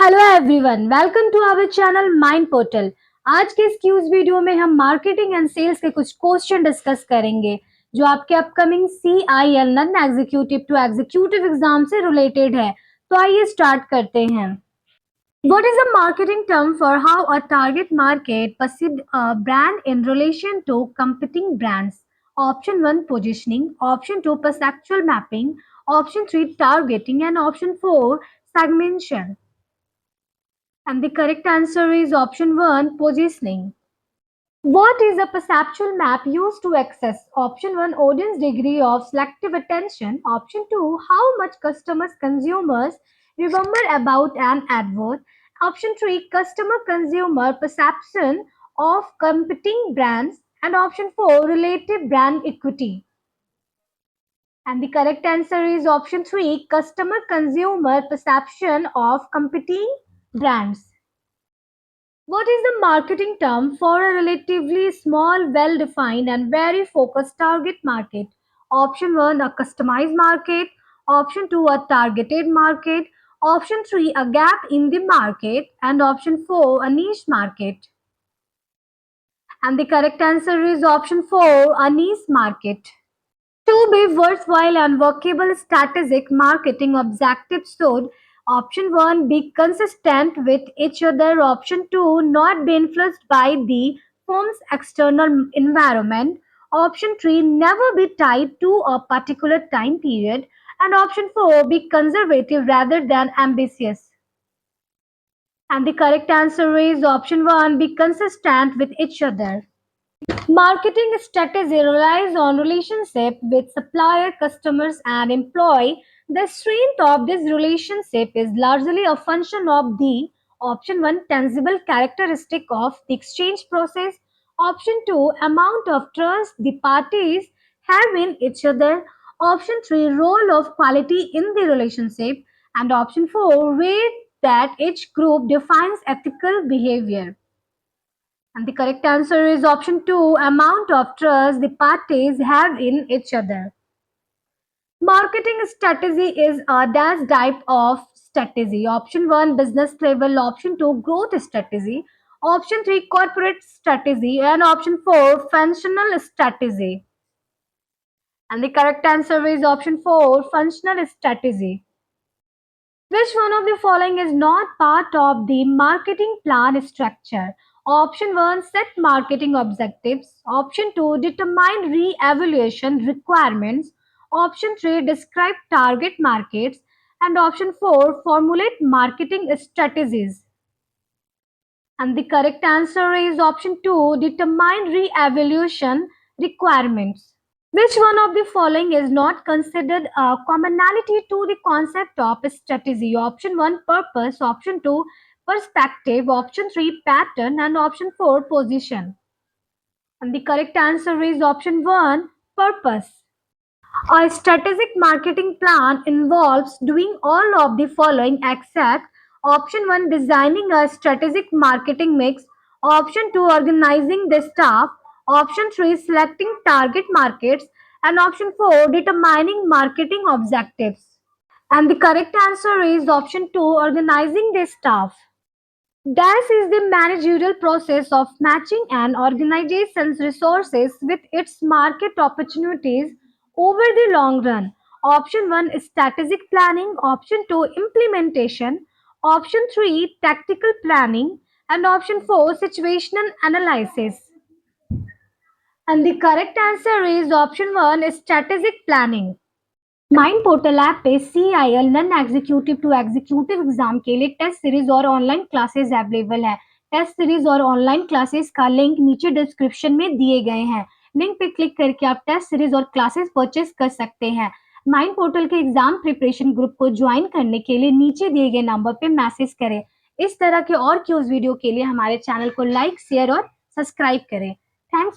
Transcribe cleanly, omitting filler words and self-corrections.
Hello everyone, welcome to our channel Mind Portal. आज के इस क्यूज वीडियो में हम मार्केटिंग एंड सेल्स के कुछ क्वेश्चन डिस्कस करेंगे जो आपके upcoming CIL non executive to executive exam से रिलेटेड है। तो आइए स्टार्ट करते हैं। What is a marketing term for how a target market perceived a brand in relation to competing brands? Option 1 positioning, option 2 perceptual mapping, option 3 targeting, and option 4 segmentation. And the correct answer is option 1 positioning. What is a perceptual map used to access? Option 1 audience degree of selective attention. Option 2 how much consumers remember about an advert. Option 3 customer consumer perception of competing brands. And option 4 relative brand equity. And the correct answer is option 3 customer consumer perception of competing brands. What is the marketing term for a relatively small, well-defined and very focused target market? Option 1 a customized market, option 2 a targeted market, option 3 a gap in the market, and option 4 a niche market. And the correct answer is option 4 a niche market. To be worthwhile and workable strategic marketing objectives should option 1 be consistent with each other, option 2 not be influenced by the firm's external environment, option 3 never be tied to a particular time period, and option 4 be conservative rather than ambitious. And the correct answer is option 1 be consistent with each other. Marketing strategy relies on relationship with supplier, customers, and employee. The strength of this relationship is largely a function of the option 1 tangible characteristic of the exchange process, option 2 amount of trust the parties have in each other, option 3 role of quality in the relationship, and option 4 way that each group defines ethical behavior. And the correct answer is option 2 amount of trust the parties have in each other. Marketing strategy is a dash type of strategy. Option 1 business level, option 2 growth strategy, option 3 corporate strategy, and option 4 functional strategy. And the correct answer is option 4 functional strategy. Which one of the following is not part of the marketing plan structure? Option 1 set marketing objectives. Option 2 determine re-evaluation requirements. Option 3 describe target markets. And option 4 formulate marketing strategies. And the correct answer is option 2 determine re-evaluation requirements. Which one of the following is not considered a commonality to the concept of strategy? Option 1 purpose, option 2 perspective, option 3 pattern, and option 4 position. And the correct answer is option 1 purpose. A strategic marketing plan involves doing all of the following except option 1 designing a strategic marketing mix, option 2 organizing the staff, option 3 selecting target markets, and option 4 determining marketing objectives. And the correct answer is option 2 organizing the staff. DAS is the managerial process of matching an organization's resources with its market opportunities over the long run. Option 1 is strategic planning, option 2 implementation, option 3 tactical planning, and option 4 situational analysis. And the correct answer is option 1 is strategic planning. Mind Portal app पे CIL non executive to executive exam के लिए test series और online classes available है। Test series और online classes का link नीचे description में दिए गए हैं। लिंक पे क्लिक करके आप टेस्ट सीरीज और क्लासेस परचेज कर सकते हैं। माइंड पोर्टल के एग्जाम प्रिपरेशन ग्रुप को ज्वाइन करने के लिए नीचे दिए गए नंबर पे मैसेज करें। इस तरह के और क्यूज वीडियो के लिए हमारे चैनल को लाइक, शेयर और सब्सक्राइब करें।